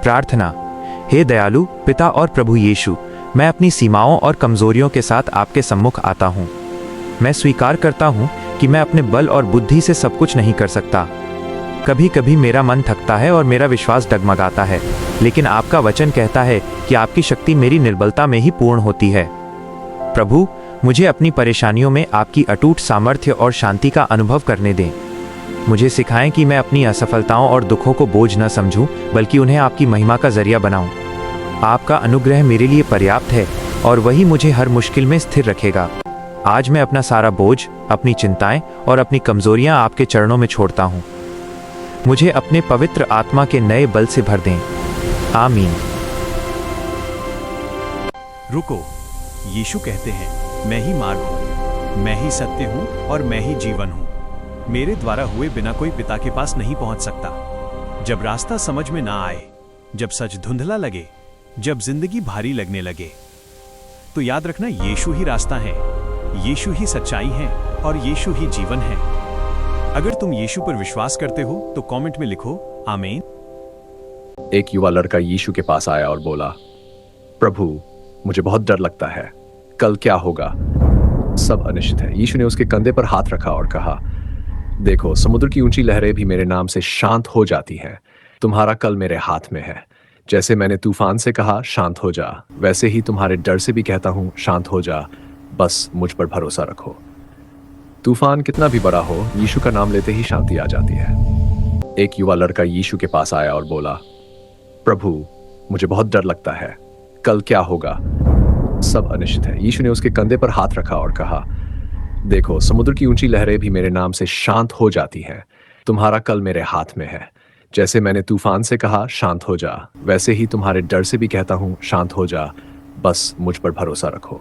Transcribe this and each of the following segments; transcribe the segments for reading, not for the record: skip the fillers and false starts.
प्रार्थना। हे दयालु पिता और प्रभु यीशु, मैं अपनी सीमाओं और कमजोरियों के साथ आपके सम्मुख आता हूँ। मैं स्वीकार करता हूँ कि मैं अपने बल और बुद्धि से सब कुछ नहीं कर सकता। कभी कभी मेरा मन थकता है और मेरा विश्वास डगमगाता है, लेकिन आपका वचन कहता है कि आपकी शक्ति मेरी निर्बलता में ही पूर्ण होती है। प्रभु, मुझे अपनी परेशानियों में आपकी अटूट सामर्थ्य और शांति का अनुभव करने दें। मुझे सिखाएं कि मैं अपनी असफलताओं और दुखों को बोझ न समझूं, बल्कि उन्हें आपकी महिमा का जरिया बनाऊं। आपका अनुग्रह मेरे लिए पर्याप्त है और वही मुझे हर मुश्किल में स्थिर रखेगा। आज मैं अपना सारा बोझ, अपनी चिंताएं और अपनी कमजोरियां आपके चरणों में छोड़ता हूं। मुझे अपने पवित्र आत्मा के नए बल से भर दें। आमीन। रुको, यीशु कहते हैं, मैं ही मार्ग हूँ, मैं ही सत्य हूँ और मैं ही जीवन हूँ। मेरे द्वारा हुए बिना कोई पिता के पास नहीं पहुंच सकता। जब रास्ता समझ में ना आए, जब सच धुंधला लगे, जब जिंदगी भारी लगने लगे, तो याद रखना, यीशु ही रास्ता है, यीशु ही सच्चाई है और यीशु ही जीवन है। अगर तुम यीशु पर विश्वास करते हो तो कमेंट में लिखो आमीन। एक युवा लड़का यीशु के पास आया और बोला, प्रभु, मुझे बहुत डर लगता है, कल क्या होगा? सब अनिश्चित है। यीशु ने उसके कंधे पर हाथ रखा और कहा, देखो, समुद्र की ऊंची लहरें भी मेरे नाम से शांत हो जाती हैं। तुम्हारा कल मेरे हाथ में है। जैसे मैंने तूफान से कहा शांत हो जा, वैसे ही तुम्हारे डर से भी कहता हूं शांत हो जा। बस मुझ पर भरोसा रखो। तूफान कितना भी बड़ा हो, यीशु का नाम लेते ही शांति आ जाती है। एक युवा लड़का यीशु के पास आया और बोला, प्रभु, मुझे बहुत डर लगता है, कल क्या होगा? सब अनिश्चित है। यीशु ने उसके कंधे पर हाथ रखा और कहा, देखो, समुद्र की ऊंची लहरें भी मेरे नाम से शांत हो जाती हैं। तुम्हारा कल मेरे हाथ में है। जैसे मैंने तूफान से कहा शांत हो जा, वैसे ही तुम्हारे डर से भी कहता हूं शांत हो जा। बस मुझ पर भरोसा रखो।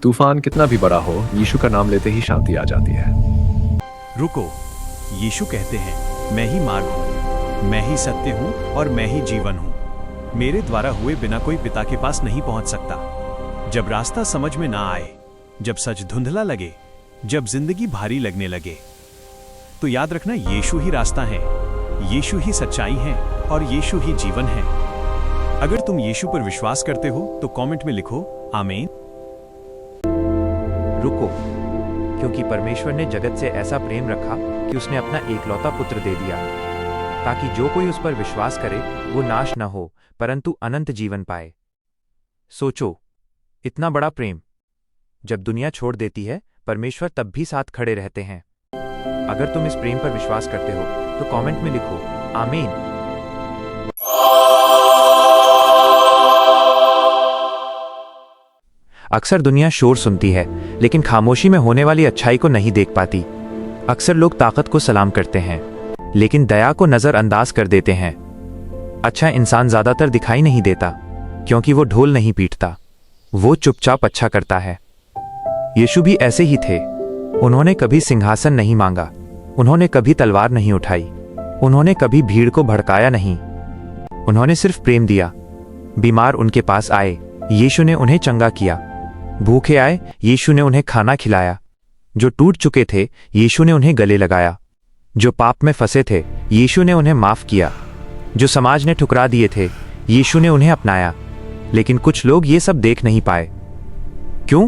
तूफान कितना भी बड़ा हो, यीशु का नाम लेते ही शांति आ जाती है। रुको, यीशु कहते हैं, मैं ही मार्ग हूँ, मैं ही सत्य हूँ और मैं ही जीवन हूँ। मेरे द्वारा हुए बिना कोई पिता के पास नहीं पहुंच सकता। जब रास्ता समझ में ना आए, जब सच धुंधला लगे, जब जिंदगी भारी लगने लगे, तो याद रखना, यीशु ही रास्ता है, यीशु ही सच्चाई है और यीशु ही जीवन है। अगर तुम यीशु पर विश्वास करते हो तो कमेंट में लिखो आमीन। रुको, क्योंकि परमेश्वर ने जगत से ऐसा प्रेम रखा कि उसने अपना एकलौता पुत्र दे दिया, ताकि जो कोई उस पर विश्वास करे वो नाश न हो, परंतु अनंत जीवन पाए। सोचो, इतना बड़ा प्रेम जब दुनिया छोड़ देती है, परमेश्वर तब भी साथ खड़े रहते हैं। अगर तुम इस प्रेम पर विश्वास करते हो तो कमेंट में लिखो आमीन। अक्सर दुनिया शोर सुनती है, लेकिन खामोशी में होने वाली अच्छाई को नहीं देख पाती। अक्सर लोग ताकत को सलाम करते हैं, लेकिन दया को नजरअंदाज कर देते हैं। अच्छा इंसान ज्यादातर दिखाई नहीं देता, क्योंकि वो ढोल नहीं पीटता, वो चुपचाप अच्छा करता है। यीशु भी ऐसे ही थे। उन्होंने कभी सिंहासन नहीं मांगा, उन्होंने कभी तलवार नहीं उठाई, उन्होंने कभी भीड़ को भड़काया नहीं। उन्होंने सिर्फ प्रेम दिया। बीमार उनके पास आए, यीशु ने उन्हें चंगा किया। भूखे आए, यीशु ने उन्हें खाना खिलाया। जो टूट चुके थे, यीशु ने उन्हें गले लगाया। जो पाप में फंसे थे, यीशु ने उन्हें माफ किया। जो समाज ने ठुकरा दिए थे, यीशु ने उन्हें अपनाया। लेकिन कुछ लोग ये सब देख नहीं पाए। क्यों?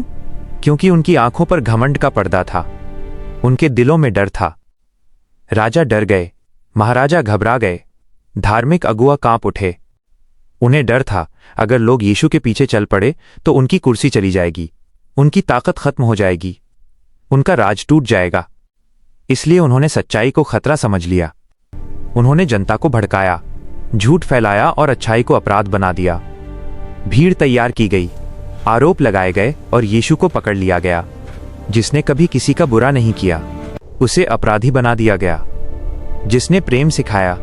क्योंकि उनकी आंखों पर घमंड का पर्दा था, उनके दिलों में डर था। राजा डर गए, महाराजा घबरा गए, धार्मिक अगुआ कांप उठे। उन्हें डर था, अगर लोग यीशु के पीछे चल पड़े तो उनकी कुर्सी चली जाएगी, उनकी ताकत खत्म हो जाएगी, उनका राज टूट जाएगा। इसलिए उन्होंने सच्चाई को खतरा समझ लिया। उन्होंने जनता को भड़काया, झूठ फैलाया और अच्छाई को अपराध बना दिया। भीड़ तैयार की गई, आरोप लगाए गए और यीशु को पकड़ लिया गया। जिसने कभी किसी का बुरा नहीं किया, उसे अपराधी बना दिया गया। जिसने प्रेम सिखाया,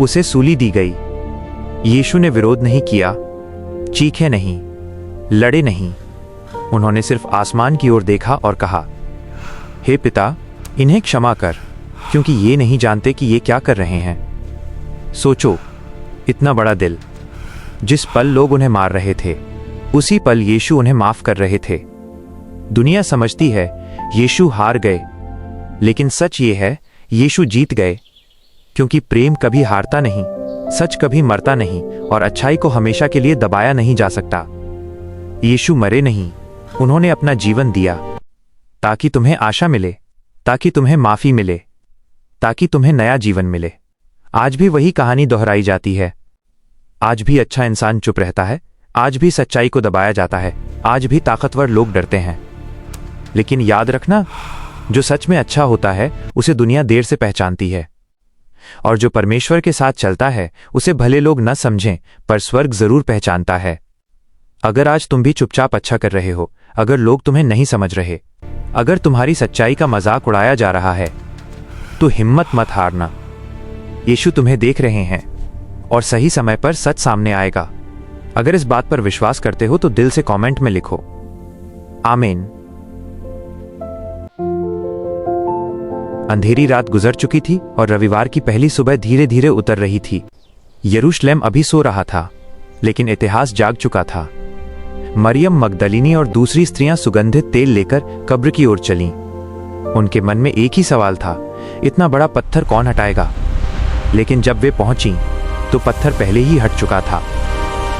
उसे सूली दी गई। यीशु ने विरोध नहीं किया, चीखे नहीं, लड़े नहीं। उन्होंने सिर्फ आसमान की ओर देखा और कहा, हे पिता, इन्हें क्षमा कर, क्योंकि ये नहीं जानते कि ये क्या कर रहे हैं। सोचो, इतना बड़ा दिल। जिस पल लोग उन्हें मार रहे थे, उसी पल यीशु उन्हें माफ कर रहे थे। दुनिया समझती है यीशु हार गए, लेकिन सच ये है, यीशु जीत गए, क्योंकि प्रेम कभी हारता नहीं, सच कभी मरता नहीं और अच्छाई को हमेशा के लिए दबाया नहीं जा सकता। यीशु मरे नहीं, उन्होंने अपना जीवन दिया ताकि तुम्हें आशा मिले, ताकि तुम्हें माफी मिले, ताकि तुम्हें नया जीवन मिले। आज भी वही कहानी दोहराई जाती है। आज भी अच्छा इंसान चुप रहता है, आज भी सच्चाई को दबाया जाता है, आज भी ताकतवर लोग डरते हैं। लेकिन याद रखना, जो सच में अच्छा होता है उसे दुनिया देर से पहचानती है, और जो परमेश्वर के साथ चलता है उसे भले लोग न समझें पर स्वर्ग जरूर पहचानता है। अगर आज तुम भी चुपचाप अच्छा कर रहे हो, अगर लोग तुम्हें नहीं समझ रहे, अगर तुम्हारी सच्चाई का मजाक उड़ाया जा रहा है, तो हिम्मत मत हारना। यीशु तुम्हें देख रहे हैं और सही समय पर सच सामने आएगा। अगर इस बात पर विश्वास करते हो तो दिल से कमेंट में लिखो, आमीन। अंधेरी रात गुजर चुकी थी और रविवार की पहली सुबह धीरे धीरे उतर रही थी। यरूशलेम अभी सो रहा था, लेकिन इतिहास जाग चुका था। मरियम मगदलिनी और दूसरी स्त्रियां सुगंधित तेल लेकर कब्र की ओर चलीं। उनके मन में एक ही सवाल था, इतना बड़ा पत्थर कौन हटाएगा? लेकिन जब वे पहुंची तो पत्थर पहले ही हट चुका था।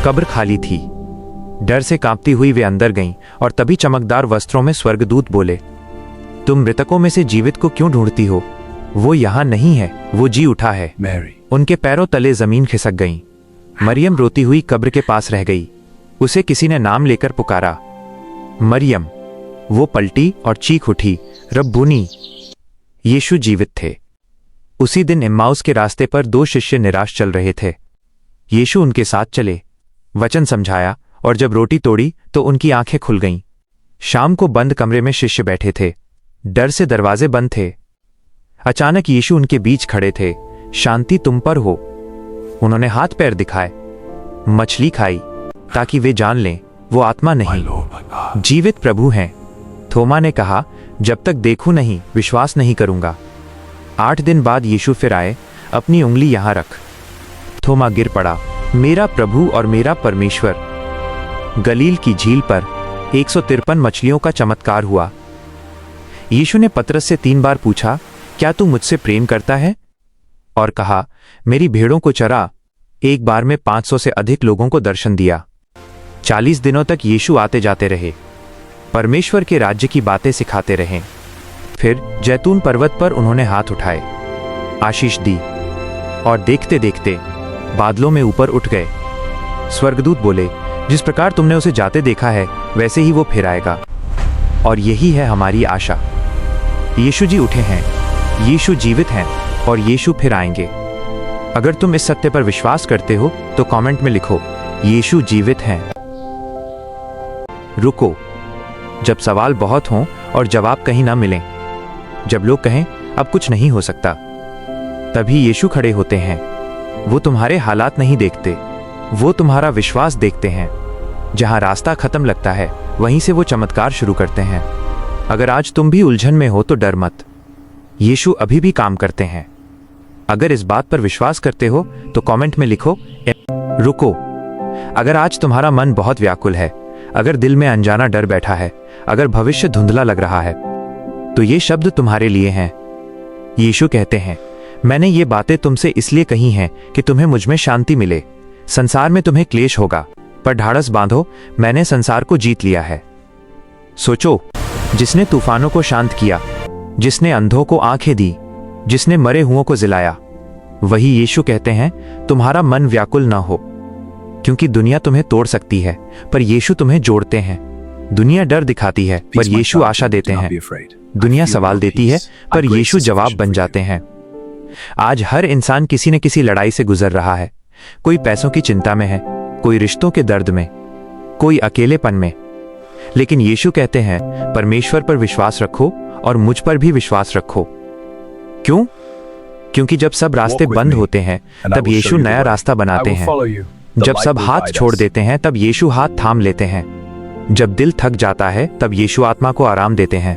कब्र खाली थी। डर से कांपती हुई वे अंदर गईं और तभी चमकदार वस्त्रों में स्वर्गदूत बोले, तुम मृतकों में से जीवित को क्यों ढूंढती हो? वो यहां नहीं है, वो जी उठा है। मैरी। उनके पैरों तले जमीन खिसक गई। मरियम रोती हुई कब्र के पास रह गई। उसे किसी ने नाम लेकर पुकारा, मरियम। वो पलटी और चीख उठी, रब्बूनी। यीशु जीवित थे। उसी दिन इम्माउस के रास्ते पर दो शिष्य निराश चल रहे थे। यीशु उनके साथ चले, वचन समझाया, और जब रोटी तोड़ी तो उनकी आंखें खुल गईं। शाम को बंद कमरे में शिष्य बैठे थे, डर से दरवाजे बंद थे। अचानक यीशु उनके बीच खड़े थे। शांति तुम पर हो। उन्होंने हाथ पैर दिखाए, मछली खाई, ताकि वे जान लें वो आत्मा नहीं, जीवित प्रभु हैं। थोमा ने कहा, जब तक देखूं नहीं विश्वास नहीं करूंगा। 8 दिन बाद यीशु फिर आए, अपनी उंगली यहां रख। थोमा गिर पड़ा, मेरा प्रभु और मेरा परमेश्वर। गलील की झील पर 153 मछलियों का चमत्कार हुआ। यीशु ने पतरस से 3 बार पूछा, क्या तू मुझसे प्रेम करता है? और कहा, मेरी भेड़ों को चरा। एक बार में 500 से अधिक लोगों को दर्शन दिया। 40 दिनों तक यीशु आते जाते रहे, परमेश्वर के राज्य की बातें सिखाते रहे। फिर जैतून पर्वत पर उन्होंने हाथ उठाए, आशीष दी, और देखते देखते बादलों में ऊपर उठ गए। स्वर्गदूत बोले, जिस प्रकार तुमने उसे जाते देखा है वैसे ही वो फिर आएगा। और यही है हमारी आशा। यीशु जी उठे हैं, यीशु जीवित हैं, और यीशु फिर आएंगे। अगर तुम इस सत्य पर विश्वास करते हो तो कमेंट में लिखो, यीशु जीवित हैं। रुको, जब सवाल बहुत हों और जवाब कहीं ना मिलें, जब लोग कहें अब कुछ नहीं हो सकता, तभी यीशु खड़े होते हैं। वो तुम्हारे हालात नहीं देखते, वो तुम्हारा विश्वास देखते हैं। जहां रास्ता खत्म लगता है वहीं से वो चमत्कार शुरू करते हैं। अगर आज तुम भी उलझन में हो तो डर मत, यीशु अभी भी काम करते हैं। अगर इस बात पर विश्वास करते हो तो कमेंट में लिखो, रुको। अगर आज तुम्हारा मन बहुत व्याकुल है, अगर दिल में अनजाना डर बैठा है, अगर भविष्य धुंधला लग रहा है, तो ये शब्द तुम्हारे लिए हैं। यीशु कहते हैं, मैंने ये बातें तुमसे इसलिए कही हैं कि तुम्हें मुझ में शांति मिले। संसार में तुम्हें क्लेश होगा, पर ढाढ़स बांधो, मैंने संसार को जीत लिया है। सोचो, जिसने तूफानों को शांत किया, जिसने अंधों को आंखें दी, जिसने मरे हुओं को जिलाया, वही यीशु कहते हैं, तुम्हारा मन व्याकुल न हो। क्योंकि दुनिया तुम्हें तोड़ सकती है, पर यीशु तुम्हें जोड़ते हैं। दुनिया डर दिखाती है, पर यीशु आशा देते हैं। दुनिया सवाल देती है, पर यीशु जवाब बन जाते हैं। आज हर इंसान किसी न किसी लड़ाई से गुजर रहा है। कोई पैसों की चिंता में है, कोई रिश्तों के दर्द में, कोई अकेलेपन में। लेकिन यीशु कहते हैं, परमेश्वर पर विश्वास रखो और मुझ पर भी विश्वास रखो। क्यों? क्योंकि जब सब रास्ते बंद होते हैं तब यीशु नया रास्ता बनाते हैं। जब सब हाथ छोड़ देते हैं तब यीशु हाथ थाम लेते हैं। जब दिल थक जाता है तब यीशु आत्मा को आराम देते हैं।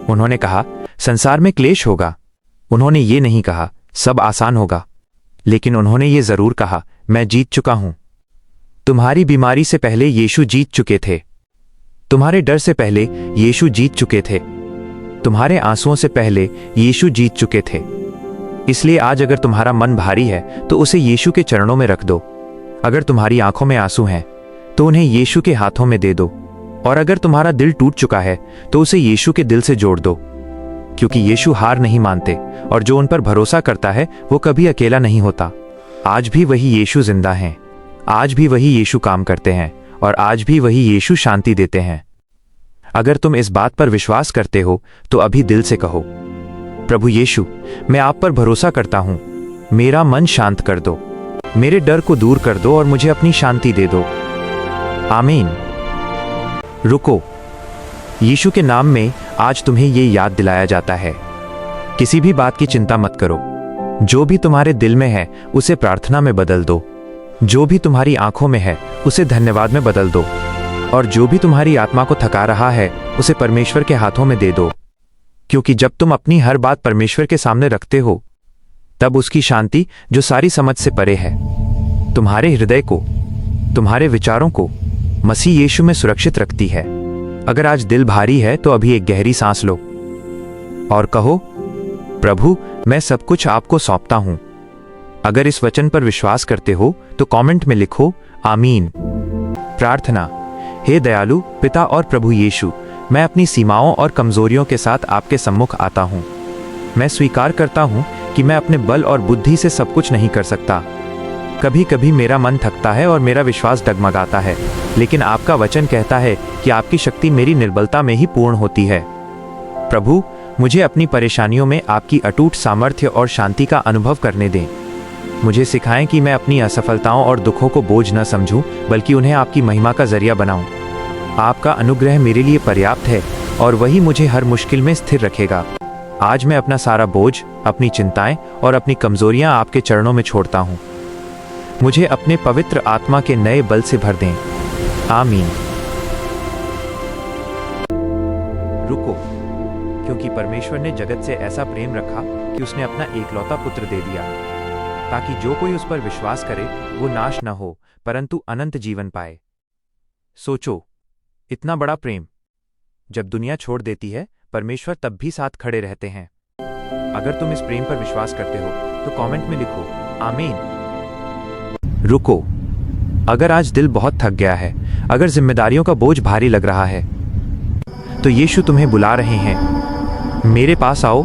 उन्होंने कहा, संसार में क्लेश होगा। उन्होंने ये नहीं कहा सब आसान होगा, लेकिन उन्होंने ये जरूर कहा, मैं जीत चुका हूं। तुम्हारी बीमारी से पहले यीशु जीत चुके थे। तुम्हारे डर से पहले यीशु जीत चुके थे। तुम्हारे आंसुओं से पहले यीशु जीत चुके थे। इसलिए आज अगर तुम्हारा मन भारी है तो उसे यीशु के चरणों में रख दो। अगर तुम्हारी आंखों में आंसू हैं तो उन्हें यीशु के हाथों में दे दो। और अगर तुम्हारा दिल टूट चुका है तो उसे यीशु के दिल से जोड़ दो, क्योंकि यीशु हार नहीं मानते और जो उन पर भरोसा करता है वो कभी अकेला नहीं होता। आज भी वही यीशु जिंदा हैं, आज भी वही यीशु काम करते हैं और आज भी वही यीशु शांति देते हैं। अगर तुम इस बात पर विश्वास करते हो तो अभी दिल से कहो, प्रभु यीशु, मैं आप पर भरोसा करता हूं, मेरा मन शांत कर दो, मेरे डर को दूर कर दो और मुझे अपनी शांति दे दो। आमीन। रुको, यीशु के नाम में आज तुम्हें ये याद दिलाया जाता है, किसी भी बात की चिंता मत करो। जो भी तुम्हारे दिल में है उसे प्रार्थना में बदल दो, जो भी तुम्हारी आंखों में है उसे धन्यवाद में बदल दो, और जो भी तुम्हारी आत्मा को थका रहा है उसे परमेश्वर के हाथों में दे दो। क्योंकि जब तुम अपनी हर बात परमेश्वर के सामने रखते हो तब उसकी शांति, जो सारी समझ से परे है, तुम्हारे हृदय को, तुम्हारे विचारों को मसीह यीशु में सुरक्षित रखती है। अगर आज दिल भारी है तो अभी एक गहरी सांस लो और कहो, प्रभु, मैं सब कुछ आपको सौंपता हूं। अगर इस वचन पर विश्वास करते हो तो कमेंट में लिखो, आमीन। प्रार्थना। हे दयालु पिता और प्रभु यीशु, मैं अपनी सीमाओं और कमजोरियों के साथ आपके सम्मुख आता हूं। मैं स्वीकार करता हूं कि मैं अपने बल और बुद्धि से सब कुछ नहीं कर सकता। कभी कभी मेरा मन थकता है और मेरा विश्वास डगमगाता है, लेकिन आपका वचन कहता है कि आपकी शक्ति मेरी निर्बलता में ही पूर्ण होती है। प्रभु, मुझे अपनी परेशानियों में आपकी अटूट सामर्थ्य और शांति का अनुभव करने दें। मुझे सिखाएं कि मैं अपनी असफलताओं और दुखों को बोझ न समझूं, बल्कि उन्हें आपकी महिमा का जरिया बनाऊं। आपका अनुग्रह मेरे लिए पर्याप्त है और वही मुझे हर मुश्किल में स्थिर रखेगा। आज मैं अपना सारा बोझ, अपनी चिंताएं और अपनी कमजोरियां आपके चरणों में छोड़ता हूं। मुझे अपने पवित्र आत्मा के नए बल से भर दें। आमीन। रुको, क्योंकि परमेश्वर ने जगत से ऐसा प्रेम रखा कि उसने अपना एकलौता पुत्र दे दिया, ताकि जो कोई उस पर विश्वास करे वो नाश न हो परंतु अनंत जीवन पाए। सोचो, इतना बड़ा प्रेम। जब दुनिया छोड़ देती है, परमेश्वर तब भी साथ खड़े रहते हैं। अगर तुम इस प्रेम पर विश्वास करते हो तो कमेंट में लिखो, आमीन। रुको, अगर आज दिल बहुत थक गया है, अगर जिम्मेदारियों का बोझ भारी लग रहा है, तो यीशु तुम्हें बुला रहे हैं, मेरे पास आओ,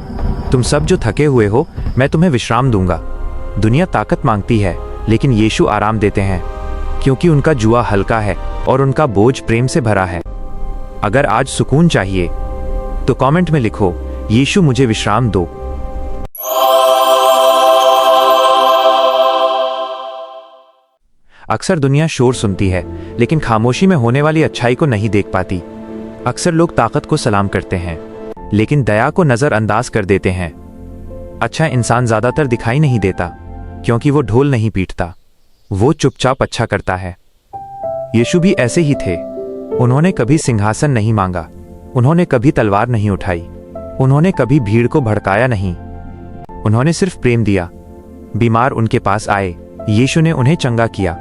तुम सब जो थके हुए हो, मैं तुम्हें विश्राम दूंगा। दुनिया ताकत मांगती है, लेकिन यीशु आराम देते हैं, क्योंकि उनका जुआ हल्का है और उनका बोझ प्रेम से भरा है। अगर आज सुकून चाहिए तो कमेंट में लिखो, यीशु मुझे विश्राम दो। अक्सर दुनिया शोर सुनती है, लेकिन खामोशी में होने वाली अच्छाई को नहीं देख पाती। अक्सर लोग ताकत को सलाम करते हैं, लेकिन दया को नजरअंदाज कर देते हैं। अच्छा इंसान ज्यादातर दिखाई नहीं देता, क्योंकि वो ढोल नहीं पीटता, वो चुपचाप अच्छा करता है। यीशु भी ऐसे ही थे। उन्होंने कभी सिंहासन नहीं मांगा, उन्होंने कभी तलवार नहीं उठाई, उन्होंने कभी भीड़ को भड़काया नहीं, उन्होंने सिर्फ प्रेम दिया। बीमार उनके पास आए, यीशु ने उन्हें चंगा किया।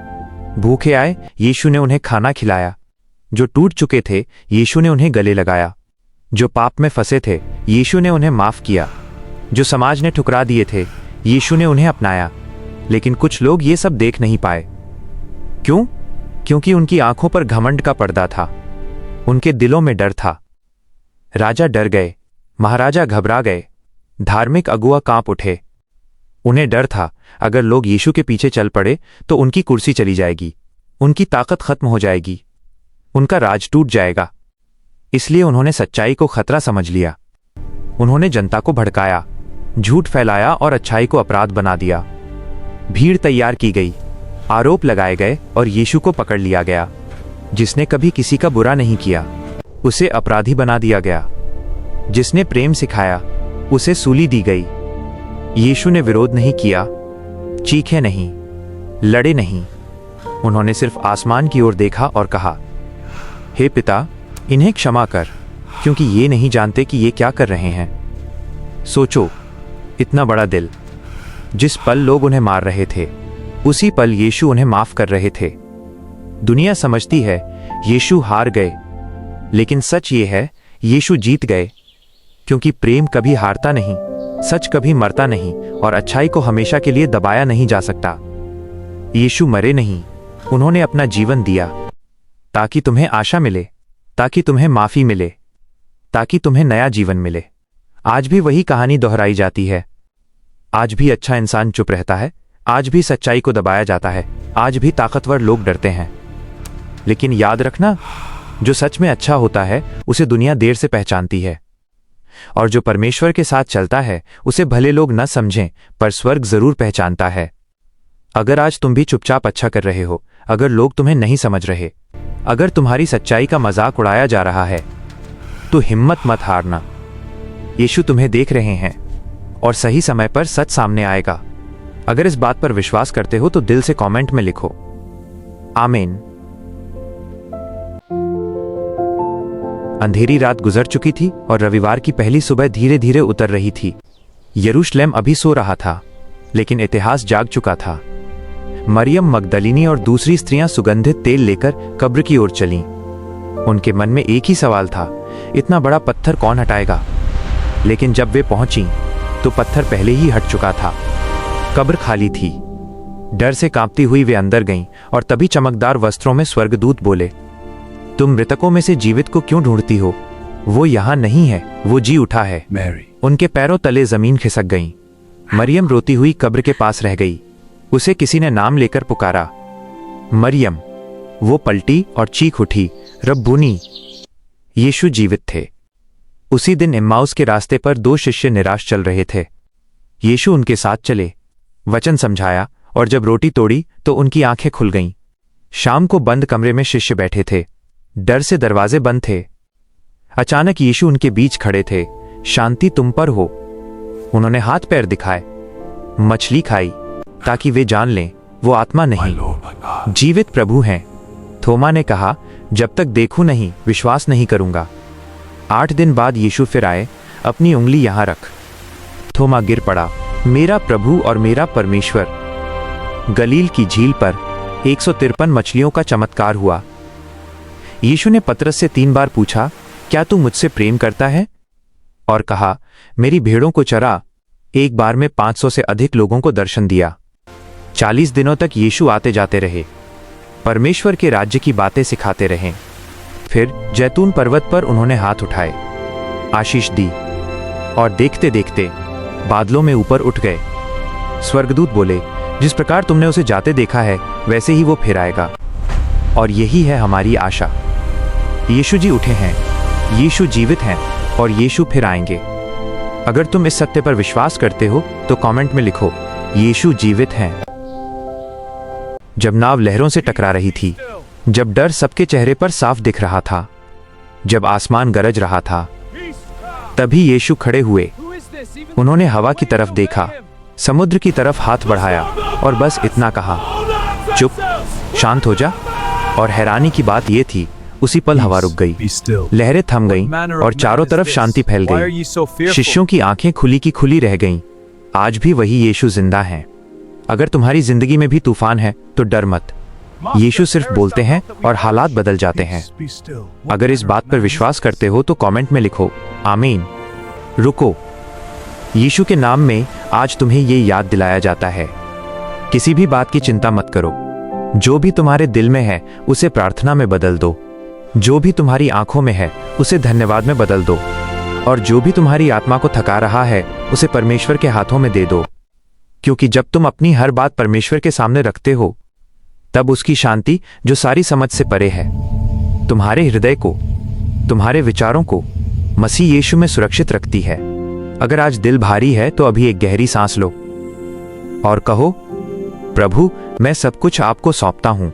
भूखे आए, यीशु ने उन्हें खाना खिलाया। जो टूट चुके थे, यीशु ने उन्हें गले लगाया। जो पाप में फंसे थे, यीशु ने उन्हें माफ किया। जो समाज ने ठुकरा दिए थे, यीशु ने उन्हें अपनाया। लेकिन कुछ लोग ये सब देख नहीं पाए। क्यों? क्योंकि उनकी आंखों पर घमंड का पर्दा था, उनके दिलों में डर था। राजा डर गए, महाराजा घबरा गए, धार्मिक अगुआ कांप उठे। उन्हें डर था, अगर लोग यीशु के पीछे चल पड़े तो उनकी कुर्सी चली जाएगी, उनकी ताकत खत्म हो जाएगी, उनका राज टूट जाएगा। इसलिए उन्होंने सच्चाई को खतरा समझ लिया। उन्होंने जनता को भड़काया, झूठ फैलाया और अच्छाई को अपराध बना दिया। भीड़ तैयार की गई, आरोप लगाए गए और यीशु को पकड़ लिया गया। जिसने कभी किसी का बुरा नहीं किया, उसे अपराधी बना दिया गया। जिसने प्रेम सिखाया, उसे सूली दी गई। यीशु ने विरोध नहीं किया, चीखे नहीं, लड़े नहीं। उन्होंने सिर्फ आसमान की ओर देखा और कहा, हे पिता, इन्हें क्षमा कर, क्योंकि ये नहीं जानते कि ये क्या कर रहे हैं। सोचो, इतना बड़ा दिल। जिस पल लोग उन्हें मार रहे थे, उसी पल यीशु उन्हें माफ कर रहे थे। दुनिया समझती है यीशु हार गए, लेकिन सच ये है, यीशु जीत गए, क्योंकि प्रेम कभी हारता नहीं, सच कभी मरता नहीं और अच्छाई को हमेशा के लिए दबाया नहीं जा सकता। यीशु मरे नहीं, उन्होंने अपना जीवन दिया ताकि तुम्हें आशा मिले, ताकि तुम्हें माफी मिले, ताकि तुम्हें नया जीवन मिले। आज भी वही कहानी दोहराई जाती है। आज भी अच्छा इंसान चुप रहता है, आज भी सच्चाई को दबाया जाता है, आज भी ताकतवर लोग डरते हैं। लेकिन याद रखना, जो सच में अच्छा होता है उसे दुनिया देर से पहचानती है, और जो परमेश्वर के साथ चलता है उसे भले लोग न समझें पर स्वर्ग जरूर पहचानता है। अगर आज तुम भी चुपचाप अच्छा कर रहे हो, अगर लोग तुम्हें नहीं समझ रहे, अगर तुम्हारी सच्चाई का मजाक उड़ाया जा रहा है, तो हिम्मत मत हारना। यीशु तुम्हें देख रहे हैं और सही समय पर सच सामने आएगा। अगर इस बात पर विश्वास करते हो तो दिल से कमेंट में लिखो, आमीन। अंधेरी रात गुजर चुकी थी और रविवार की पहली सुबह धीरे धीरे उतर रही थी। यरूशलेम अभी सो रहा था, लेकिन इतिहास जाग चुका था। मरियम मगदलिनी और दूसरी स्त्रियां सुगंधित तेल लेकर कब्र की ओर चलीं। उनके मन में एक ही सवाल था, इतना बड़ा पत्थर कौन हटाएगा? लेकिन जब वे पहुंची तो पत्थर पहले ही हट चुका था। कब्र खाली थी। डर से कांपती हुई वे अंदर गईं और तभी चमकदार वस्त्रों में स्वर्गदूत बोले, तुम मृतकों में से जीवित को क्यों ढूंढती हो? वो यहां नहीं है, वो जी उठा है। मैरी। उनके पैरों तले जमीन खिसक गई। मरियम रोती हुई कब्र के पास रह गई। उसे किसी ने नाम लेकर पुकारा, मरियम। वो पलटी और चीख उठी, रब्बूनी। यीशु जीवित थे। उसी दिन इम्माउस के रास्ते पर दो शिष्य निराश चल रहे थे। यीशु उनके साथ चले, वचन समझाया, और जब रोटी तोड़ी तो उनकी आंखें खुल गईं। शाम को बंद कमरे में शिष्य बैठे थे, डर से दरवाजे बंद थे। अचानक यीशु उनके बीच खड़े थे। शांति तुम पर हो। उन्होंने हाथ पैर दिखाए, मछली खाई, ताकि वे जान लें वो आत्मा नहीं, जीवित प्रभु हैं। थोमा ने कहा, जब तक देखूं नहीं विश्वास नहीं करूंगा। 8 दिन बाद यीशु फिर आए, अपनी उंगली यहां रख। थोमा गिर पड़ा, मेरा प्रभु और मेरा परमेश्वर। गलील की झील पर 153 मछलियों का चमत्कार हुआ। यीशु ने पतरस से 3 बार पूछा, क्या तू मुझसे प्रेम करता है? और कहा, मेरी भेड़ों को चरा। एक बार में 500 से अधिक लोगों को दर्शन दिया। 40 दिनों तक यीशु आते जाते रहे, परमेश्वर के राज्य की बातें सिखाते रहे। फिर जैतून पर्वत पर उन्होंने हाथ उठाए, आशीष दी, और देखते देखते बादलों में ऊपर उठ गए। स्वर्गदूत बोले, जिस प्रकार तुमने उसे जाते देखा है वैसे ही वो फिर आएगा। और यही है हमारी आशा। यीशु जी उठे हैं, यीशु जीवित हैं, और यीशु फिर आएंगे। अगर तुम इस सत्य पर विश्वास करते हो तो कमेंट में लिखो, यीशु जीवित हैं। जब नाव लहरों से टकरा रही थी, जब डर सबके चेहरे पर साफ दिख रहा था, जब आसमान गरज रहा था, तभी यीशु खड़े हुए। उन्होंने हवा की तरफ देखा, समुद्र की तरफ हाथ बढ़ाया और बस इतना कहा, चुप, शांत हो जा। और हैरानी की बात यह थी, उसी पल हवा रुक गई, लहरें थम गईं और चारों तरफ शांति फैल गई। शिष्यों की आंखें खुली की खुली रह गईं। आज भी वही यीशु जिंदा हैं। अगर तुम्हारी जिंदगी में भी तूफान है तो डर मत। यीशु सिर्फ बोलते हैं और हालात बदल जाते हैं। अगर इस बात पर विश्वास करते हो तो कमेंट में लिखो, आमीन। रुको, यीशु के नाम में आज तुम्हें ये याद दिलाया जाता है, किसी भी बात की चिंता मत करो। जो भी तुम्हारे दिल में है उसे प्रार्थना में बदल दो। जो भी तुम्हारी आंखों में है उसे धन्यवाद में बदल दो। और जो भी तुम्हारी आत्मा को थका रहा है उसे परमेश्वर के हाथों में दे दो। क्योंकि जब तुम अपनी हर बात परमेश्वर के सामने रखते हो, तब उसकी शांति जो सारी समझ से परे है, तुम्हारे हृदय को, तुम्हारे विचारों को मसीह यीशु में सुरक्षित रखती है। अगर आज दिल भारी है तो अभी एक गहरी सांस लो और कहो, प्रभु मैं सब कुछ आपको सौंपता हूं।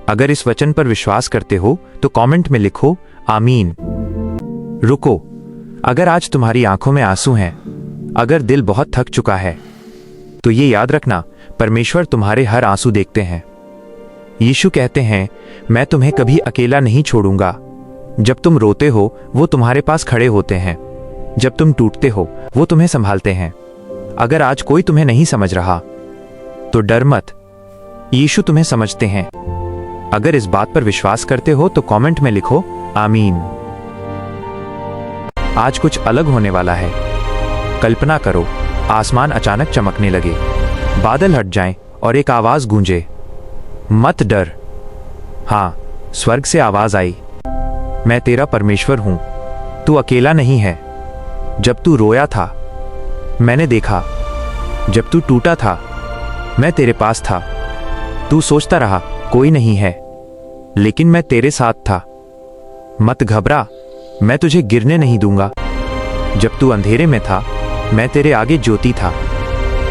अगर इस वचन पर विश्वास करते हो तो कमेंट में लिखो, आमीन। रुको, अगर आज तुम्हारी आंखों में आंसू हैं, अगर दिल बहुत थक चुका है, तो ये याद रखना, परमेश्वर तुम्हारे हर आंसू देखते हैं। यीशु कहते हैं, मैं तुम्हें कभी अकेला नहीं छोड़ूंगा। जब तुम रोते हो वो तुम्हारे पास खड़े होते हैं, जब तुम टूटते हो वो तुम्हें संभालते हैं। अगर आज कोई तुम्हें नहीं समझ रहा तो डर मत, यीशु तुम्हें समझते हैं। अगर इस बात पर विश्वास करते हो तो कमेंट में लिखो, आमीन। आज कुछ अलग होने वाला है। कल्पना करो, आसमान अचानक चमकने लगे, बादल हट जाएं और एक आवाज गूंजे, मत डर। हाँ, स्वर्ग से आवाज आई, मैं तेरा परमेश्वर हूं, तू अकेला नहीं है। जब तू रोया था, मैंने देखा। जब तू टूटा था, मैं तेरे पास था। तू सोचता रहा कोई नहीं है, लेकिन मैं तेरे साथ था। मत घबरा, मैं तुझे गिरने नहीं दूंगा। जब तू अंधेरे में था, मैं तेरे आगे ज्योति था।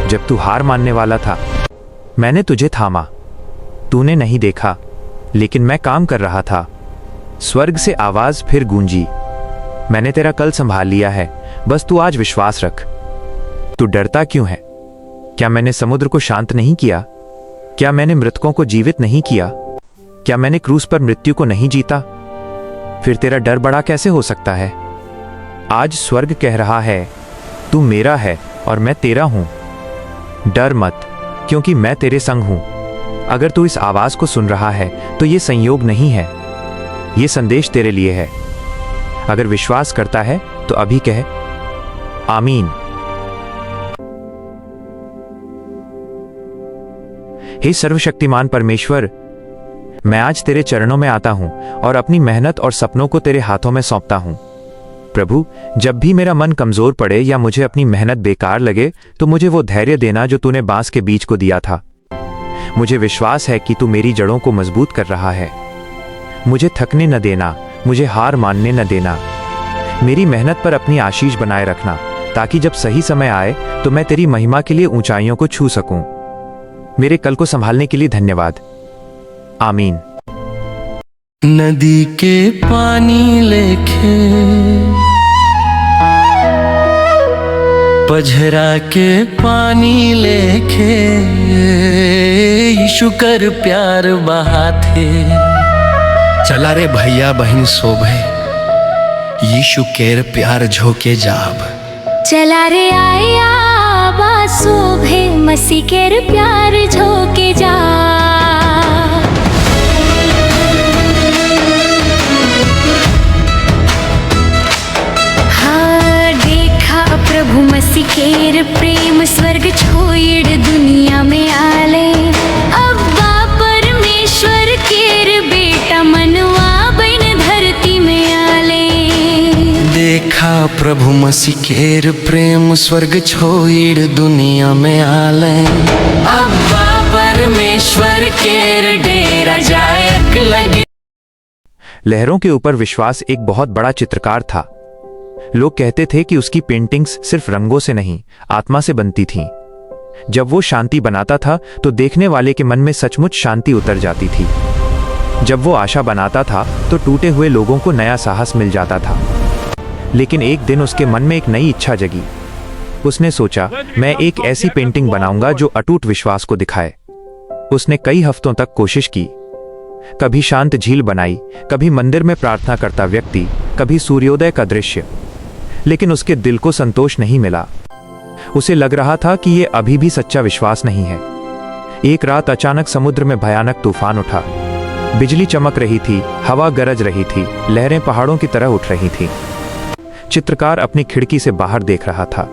जब तू हार मानने वाला था, मैंने तुझे थामा। तूने नहीं देखा, लेकिन मैं काम कर रहा था। स्वर्ग से आवाज फिर गूंजी, मैंने तेरा कल संभाल लिया है, बस तू आज विश्वास रख। तू डरता क्यों है? क्या मैंने समुद्र को शांत नहीं किया? क्या मैंने मृतकों को जीवित नहीं किया? क्या मैंने क्रूस पर मृत्यु को नहीं जीता? फिर तेरा डर बड़ा कैसे हो सकता है? आज स्वर्ग कह रहा है, तू मेरा है और मैं तेरा हूं। डर मत, क्योंकि मैं तेरे संग हूं। अगर तू इस आवाज को सुन रहा है तो यह संयोग नहीं है, यह संदेश तेरे लिए है। अगर विश्वास करता है तो अभी कह, आमीन। हे सर्वशक्तिमान परमेश्वर, मैं आज तेरे चरणों में आता हूं और अपनी मेहनत और सपनों को तेरे हाथों में सौंपता हूं। प्रभु, जब भी मेरा मन कमजोर पड़े या मुझे अपनी मेहनत बेकार लगे, तो मुझे वो धैर्य देना जो तूने बांस के बीज को दिया था। मुझे विश्वास है कि तू मेरी जड़ों को मजबूत कर रहा है। मुझे थकने न देना, मुझे हार मानने न देना। मेरी मेहनत पर अपनी आशीष बनाए रखना, ताकि जब सही समय आए तो मैं तेरी महिमा के लिए ऊंचाइयों को छू सकूं। मेरे कल को संभालने के लिए धन्यवाद। आमीन। नदी के पानी लेखे, पझरा के पानी लेखे, यीशु कर प्यार बहाते। चला रे भैया बहन शोभे, यीशु केर प्यार झोके जाब। चला रे आया बा शोभे, मसीह केर प्यार झोके जा। हाँ, देखा प्रभु मसीह केर प्रेम, स्वर्ग छोड़ दुनिया में आले। अब्बा परमेश्वर केर बेटा, मनवा बन धरती में आले। देखा प्रभु मसीह केर प्रेम, स्वर्ग छोड़ दुनिया में आले। अब्बा परमेश्वर केर डेरा जायक लगे। लहरों के ऊपर विश्वास एक बहुत बड़ा चित्रकार था। लोग कहते थे कि उसकी पेंटिंग्स सिर्फ रंगों से नहीं, आत्मा से बनती थीं। जब वो शांति बनाता था तो देखने वाले के मन में सचमुच शांति उतर जाती थी। जब वो आशा बनाता था तो टूटे हुए लोगों को नया साहस मिल जाता था। लेकिन एक दिन उसके मन में एक नई इच्छा जगी। उसने सोचा, मैं एक ऐसी पेंटिंग बनाऊंगा जो अटूट विश्वास को दिखाए। उसने कई हफ्तों तक कोशिश की। कभी शांत झील बनाई, कभी मंदिर में प्रार्थना करता व्यक्ति, कभी सूर्योदय का दृश्य। लेकिन उसके दिल को संतोष नहीं मिला। उसे लग रहा था कि यह अभी भी सच्चा विश्वास नहीं है। एक रात अचानक समुद्र में भयानक तूफान उठा। बिजली चमक रही थी, हवा गरज रही थी, लहरें पहाड़ों की तरह उठ रही थीं। चित्रकार अपनी खिड़की से बाहर देख रहा था।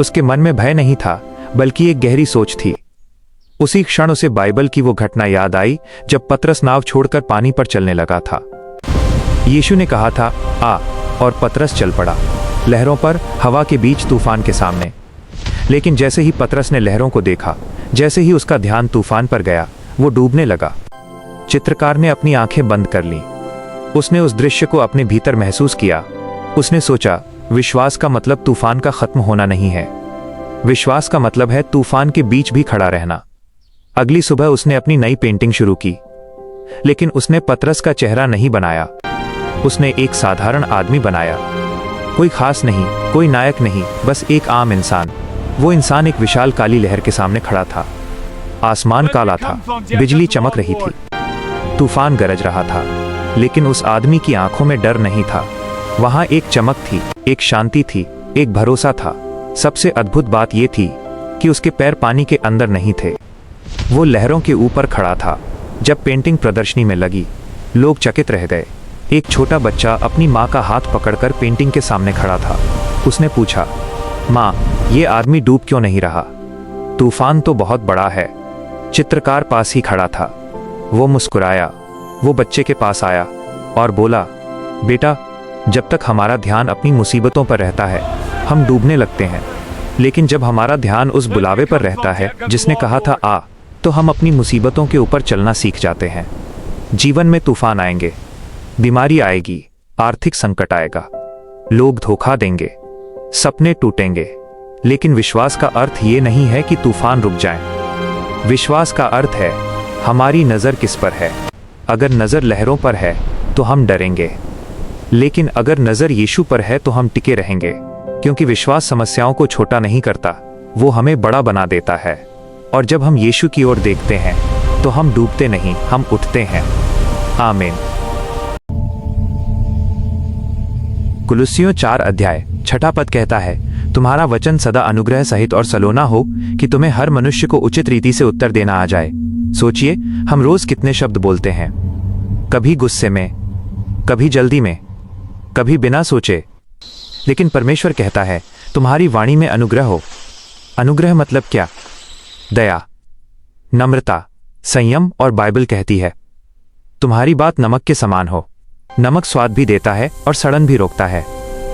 उसके मन में भय नहीं था, बल्कि एक गहरी सोच थी। उसी क्षण उसे बाइबल की वो घटना याद आई जब पतरस नाव छोड़कर पानी पर चलने लगा था। यीशु ने कहा था, आ, और पतरस चल पड़ा, लहरों पर, हवा के बीच, तूफान के सामने। लेकिन जैसे ही पतरस ने लहरों को देखा, जैसे ही उसका ध्यान तूफान पर गया, वो डूबने लगा। चित्रकार ने अपनी आंखें बंद कर लीं। उसने उस दृश्य को अपने भीतर महसूस किया। उसने सोचा, विश्वास का मतलब तूफान का खत्म होना नहीं है। विश्वास का मतलब है तूफान के बीच भी खड़ा रहना। अगली सुबह उसने अपनी नई पेंटिंग शुरू की। लेकिन उसने पतरस का चेहरा नहीं बनाया। उसने एक साधारण आदमी बनाया। कोई खास नहीं, कोई नायक नहीं, बस एक आम इंसान। वो इंसान एक विशाल काली लहर के सामने खड़ा था। आसमान काला था, बिजली चमक रही थी, तूफान गरज रहा था, लेकिन उस आदमी की आंखों में डर नहीं था। वहां एक चमक थी, एक शांति थी, एक भरोसा था। सबसे अद्भुत बात यह थी कि उसके पैर पानी के अंदर नहीं थे, वो लहरों के ऊपर खड़ा था। जब पेंटिंग प्रदर्शनी में लगी, लोग चकित रह गए। एक छोटा बच्चा अपनी माँ का हाथ पकड़कर पेंटिंग के सामने खड़ा था। उसने पूछा, माँ, ये आदमी डूब क्यों नहीं रहा? तूफान तो बहुत बड़ा है। चित्रकार पास ही खड़ा था। वो मुस्कुराया। वो बच्चे के पास आया और बोला, बेटा, जब तक हमारा ध्यान अपनी मुसीबतों पर रहता है हम डूबने लगते हैं, लेकिन जब हमारा ध्यान उस बुलावे पर रहता है जिसने कहा था आ, तो हम अपनी मुसीबतों के ऊपर चलना सीख जाते हैं। जीवन में तूफान आएंगे, बीमारी आएगी, आर्थिक संकट आएगा, लोग धोखा देंगे, सपने टूटेंगे, लेकिन विश्वास का अर्थ ये नहीं है कि तूफान रुक जाएं। विश्वास का अर्थ है हमारी नज़र किस पर है। अगर नज़र लहरों पर है तो हम डरेंगे, लेकिन अगर नज़र यीशु पर है तो हम टिके रहेंगे, क्योंकि विश्वास समस्याओं को छोटा नहीं करता, वो हमें बड़ा बना देता है। और जब हम यीशु की ओर देखते हैं तो हम डूबते नहीं, हम उठते हैं। आमीन। कुलुस्सियों 4 अध्याय 6 पद कहता है, तुम्हारा वचन सदा अनुग्रह सहित और सलोना हो कि तुम्हें हर मनुष्य को उचित रीति से उत्तर देना आ जाए। सोचिए, हम रोज कितने शब्द बोलते हैं, कभी गुस्से में, कभी जल्दी में, कभी बिना सोचे। लेकिन परमेश्वर कहता है तुम्हारी वाणी में अनुग्रह हो। अनुग्रह मतलब क्या? दया, नम्रता, संयम। और बाइबल कहती है तुम्हारी बात नमक के समान हो। नमक स्वाद भी देता है और सड़न भी रोकता है।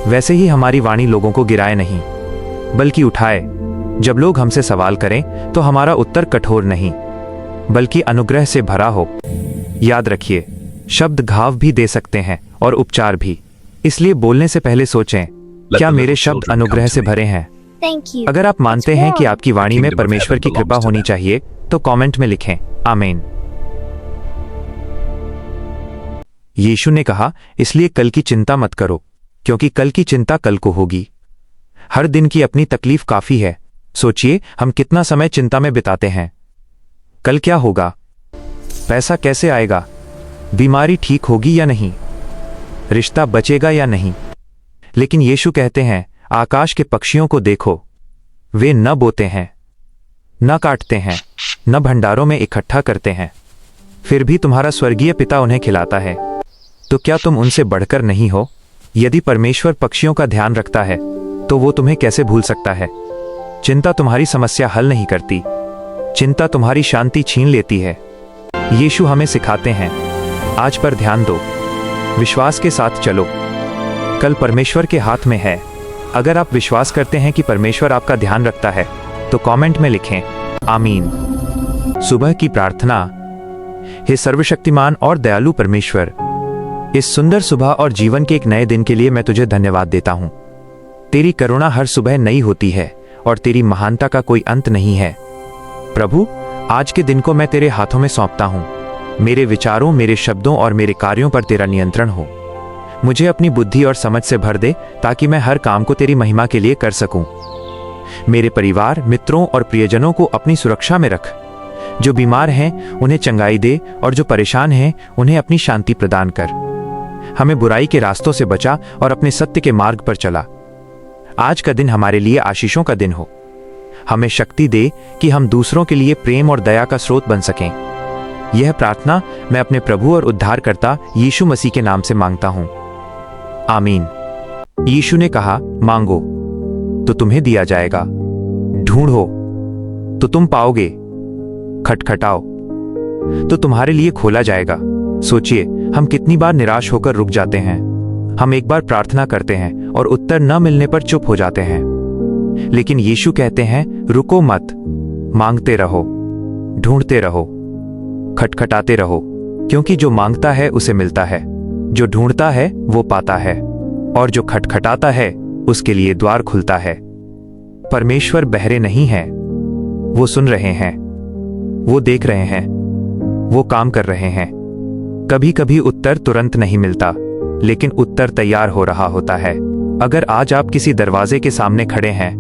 वैसे ही हमारी वाणी लोगों को गिराए नहीं, बल्कि उठाए। जब लोग हमसे सवाल करें तो हमारा उत्तर कठोर नहीं, बल्कि अनुग्रह से भरा हो। याद रखिए, शब्द घाव भी दे सकते हैं और उपचार भी। इसलिए बोलने से पहले सोचें, क्या मेरे शब्द अनुग्रह से भरे हैं? अगर आप मानते हैं कि आपकी वाणी में परमेश्वर की कृपा होनी चाहिए तो कमेंट में लिखें आमीन। यीशु ने कहा, इसलिए कल की चिंता मत करो, क्योंकि कल की चिंता कल को होगी। हर दिन की अपनी तकलीफ काफी है। सोचिए, हम कितना समय चिंता में बिताते हैं। कल क्या होगा? पैसा कैसे आएगा? बीमारी ठीक होगी या नहीं? रिश्ता बचेगा या नहीं? लेकिन यीशु कहते हैं, आकाश के पक्षियों को देखो, वे न बोते हैं, न काटते हैं, न भंडारों में इकट्ठा करते हैं, फिर भी तुम्हारा स्वर्गीय पिता उन्हें खिलाता है। तो क्या तुम उनसे बढ़कर नहीं हो? यदि परमेश्वर पक्षियों का ध्यान रखता है तो वो तुम्हें कैसे भूल सकता है? चिंता तुम्हारी समस्या हल नहीं करती, चिंता तुम्हारी शांति छीन लेती है। यीशु हमें सिखाते हैं, आज पर ध्यान दो, विश्वास के साथ चलो, कल परमेश्वर के हाथ में है। अगर आप विश्वास करते हैं कि परमेश्वर आपका ध्यान रखता है तो कमेंट में लिखें आमीन। सुबह की प्रार्थना। हे सर्वशक्तिमान और दयालु परमेश्वर, इस सुंदर सुबह और जीवन के एक नए दिन के लिए मैं तुझे धन्यवाद देता हूं। तेरी करुणा हर सुबह नई होती है और तेरी महानता का कोई अंत नहीं है। प्रभु, आज के दिन को मैं तेरे हाथों में सौंपता हूं। मेरे विचारों, मेरे शब्दों और मेरे कार्यों पर तेरा नियंत्रण हो। मुझे अपनी बुद्धि और समझ से भर दे ताकि मैं हर काम को तेरी महिमा के लिए कर सकूं। मेरे परिवार, मित्रों और प्रियजनों को अपनी सुरक्षा में रख। जो बीमार हैं उन्हें चंगाई दे और जो परेशान हैं उन्हें अपनी शांति प्रदान कर। हमें बुराई के रास्तों से बचा और अपने सत्य के मार्ग पर चला। आज का दिन हमारे लिए आशीषों का दिन हो। हमें शक्ति दे कि हम दूसरों के लिए प्रेम और दया का स्रोत बन सकें। यह प्रार्थना मैं अपने प्रभु और उद्धारकर्ता यीशु मसीह के नाम से मांगता हूं, आमीन। यीशु ने कहा, मांगो तो तुम्हें दिया जाएगा, ढूंढो तो तुम पाओगे, खटखटाओ तो तुम्हारे लिए खोला जाएगा। सोचिए, हम कितनी बार निराश होकर रुक जाते हैं। हम एक बार प्रार्थना करते हैं और उत्तर न मिलने पर चुप हो जाते हैं। लेकिन यीशु कहते हैं, रुको मत, मांगते रहो, ढूंढते रहो, खटखटाते रहो, क्योंकि जो मांगता है उसे मिलता है, जो ढूंढता है वो पाता है, और जो खटखटाता है उसके लिए द्वार खुलता है। परमेश्वर बहरे नहीं हैं, वो सुन रहे हैं, वो देख रहे हैं, वो काम कर रहे हैं। कभी कभी उत्तर तुरंत नहीं मिलता, लेकिन उत्तर तैयार हो रहा होता है। अगर आज आप किसी दरवाजे के सामने खड़े हैं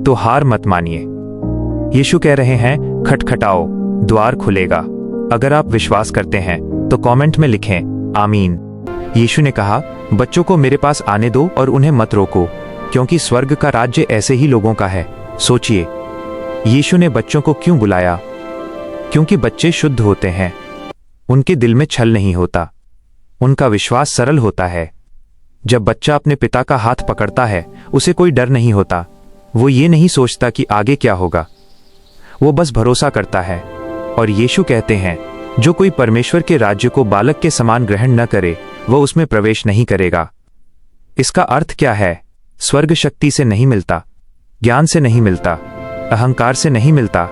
तो हार मत मानिए। यीशु कह रहे हैं, खटखटाओ, द्वार खुलेगा। अगर आप विश्वास करते हैं तो कमेंट में लिखें आमीन। यीशु ने कहा, बच्चों को मेरे पास आने दो और उन्हें मत रोको, क्योंकि स्वर्ग का राज्य ऐसे ही लोगों का है। सोचिए, यीशु ने बच्चों को क्यों बुलाया? क्योंकि बच्चे शुद्ध होते हैं, उनके दिल में छल नहीं होता, उनका विश्वास सरल होता है, जब बच्चा अपने पिता का हाथ पकड़ता है, उसे कोई डर नहीं होता। वो ये नहीं सोचता कि आगे क्या होगा, वो बस भरोसा करता है। और यीशु कहते हैं, जो कोई परमेश्वर के राज्य को बालक के समान ग्रहण न करे, वह उसमें प्रवेश नहीं करेगा। इसका अर्थ क्या है? स्वर्ग शक्ति से नहीं मिलता, ज्ञान से नहीं मिलता, अहंकार से नहीं मिलता।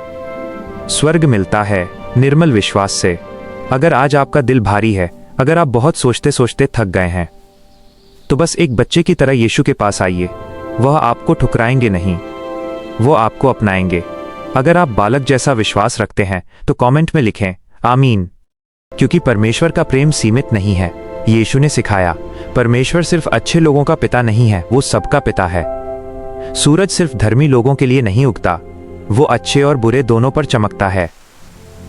स्वर्ग मिलता है निर्मल विश्वास से। अगर आज आपका दिल भारी है, अगर आप बहुत सोचते सोचते थक गए हैं, तो बस एक बच्चे की तरह यीशु के पास आइए। वह आपको ठुकराएंगे नहीं, वो आपको अपनाएंगे। अगर आप बालक जैसा विश्वास रखते हैं तो कमेंट में लिखें आमीन। क्योंकि परमेश्वर का प्रेम सीमित नहीं है। यीशु ने सिखाया, परमेश्वर सिर्फ अच्छे लोगों का पिता नहीं है, वो सबका पिता है। सूरज सिर्फ धर्मी लोगों के लिए नहीं उगता, वो अच्छे और बुरे दोनों पर चमकता है।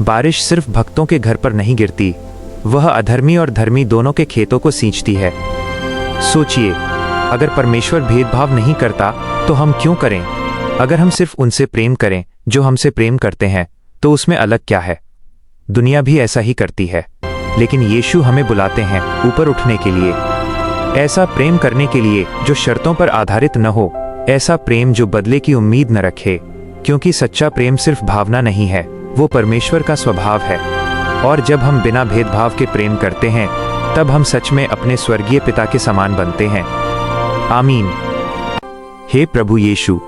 बारिश सिर्फ भक्तों के घर पर नहीं गिरती, वह अधर्मी और धर्मी दोनों के खेतों को सींचती है। सोचिए, अगर परमेश्वर भेदभाव नहीं करता तो हम क्यों करें? अगर हम सिर्फ उनसे प्रेम करें जो हमसे प्रेम करते हैं, तो उसमें अलग क्या है? दुनिया भी ऐसा ही करती है, लेकिन यीशु हमें बुलाते हैं ऊपर उठने के लिए, ऐसा प्रेम करने के लिए जो शर्तों पर आधारित न हो, ऐसा प्रेम जो बदले की उम्मीद न रखे। क्योंकि सच्चा प्रेम सिर्फ भावना नहीं है, वो परमेश्वर का स्वभाव है। और जब हम बिना भेदभाव के प्रेम करते हैं, तब हम सच में अपने स्वर्गीय पिता के समान बनते हैं। आमीन। हे प्रभु यीशु,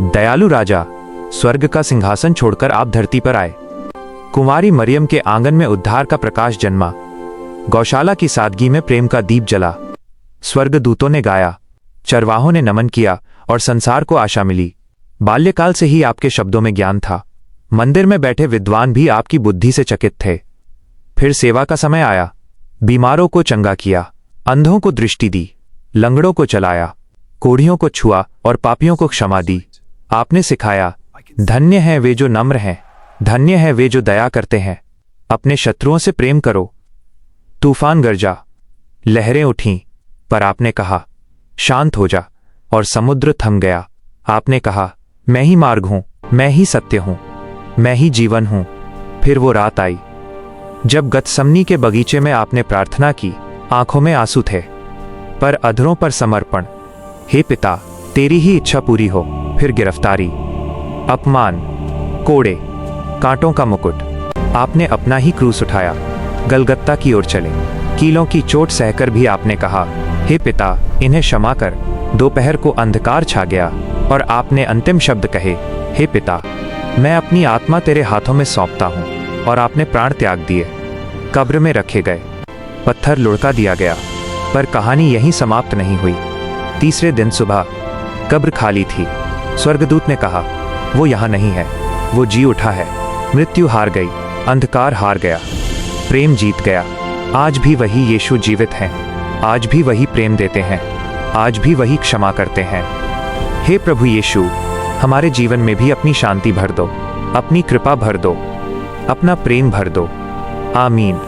दयालु राजा, स्वर्ग का सिंहासन छोड़कर आप धरती पर आए। कुंवारी मरियम के आंगन में उद्धार का प्रकाश जन्मा। गौशाला की सादगी में प्रेम का दीप जला। स्वर्गदूतों ने गाया, चरवाहों ने नमन किया और संसार को आशा मिली। बाल्यकाल से ही आपके शब्दों में ज्ञान था। मंदिर में बैठे विद्वान भी आपकी बुद्धि से चकित थे। फिर सेवा का समय आया। बीमारों को चंगा किया, अंधों को दृष्टि दी, लंगड़ों को चलाया, कोढ़ियों को छुआ और पापियों को क्षमा दी। आपने सिखाया, धन्य है वे जो नम्र हैं, धन्य है वे जो दया करते हैं। अपने शत्रुओं से प्रेम करो। तूफान गरजा, लहरें उठीं, पर आपने कहा, शांत हो जा, और समुद्र थम गया। आपने कहा, मैं ही मार्ग हूं, मैं ही सत्य हूं, मैं ही जीवन हूं। फिर वो रात आई जब गतसमनी के बगीचे में आपने प्रार्थना की। आंखों में आंसू थे, पर अधरों पर समर्पण। हे पिता, तेरी ही इच्छा पूरी हो। फिर गिरफ्तारी, अपमान, कोड़े, कांटों का मुकुट। आपने अपना ही क्रूस उठाया, गलगत्ता की ओर चले। कीलों की चोट सहकर भी आपने कहा, हे पिता, इन्हें क्षमा कर। दोपहर को अंधकार छा गया और आपने अंतिम शब्द कहे, हे पिता, मैं अपनी आत्मा तेरे हाथों में सौंपता हूं। और आपने प्राण त्याग दिए। कब्र में रखे गए, पत्थर लुढ़का दिया गया, पर कहानी यहीं समाप्त नहीं हुई। तीसरे दिन सुबह कब्र खाली थी। स्वर्गदूत ने कहा, वो यहाँ नहीं है, वो जी उठा है। मृत्यु हार गई, अंधकार हार गया, प्रेम जीत गया। आज भी वही यीशु जीवित हैं, आज भी वही प्रेम देते हैं, आज भी वही क्षमा करते हैं। हे प्रभु यीशु, हमारे जीवन में भी अपनी शांति भर दो, अपनी कृपा भर दो, अपना प्रेम भर दो। आमीन।